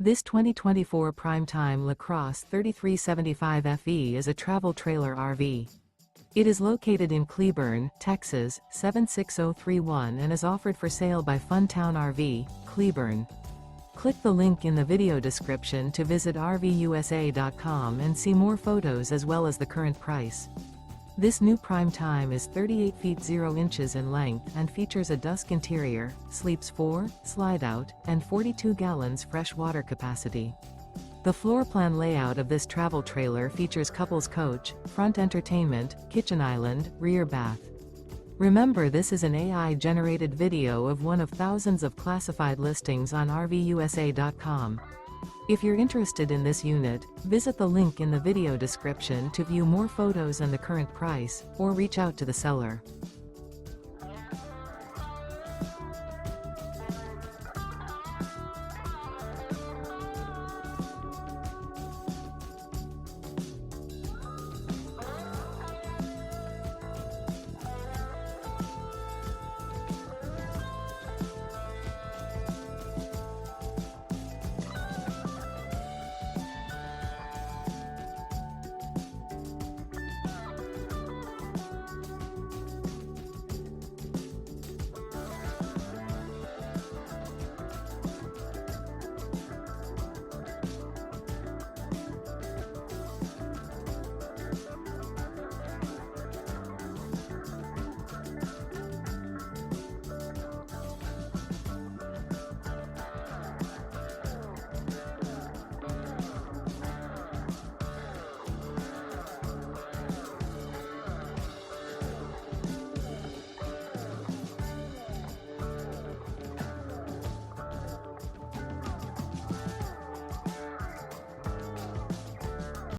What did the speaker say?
This 2024 Prime Time LaCrosse 3375FE is a travel trailer RV. It is located in Cleburne, Texas, 76031 and is offered for sale by Funtown RV, Cleburne. Click the link in the video description to visit RVUSA.com and see more photos as well as the current price. This new Prime Time is 38 feet 0 inches in length and features a DUSK interior, sleeps 4, slide-out, and 42 gallons fresh water capacity. The floor plan layout of this travel trailer features couples coach, front entertainment, kitchen island, rear bath. Remember, this is an AI-generated video of one of thousands of classified listings on RVUSA.com. If you're interested in this unit, visit the link in the video description to view more photos and the current price, or reach out to the seller.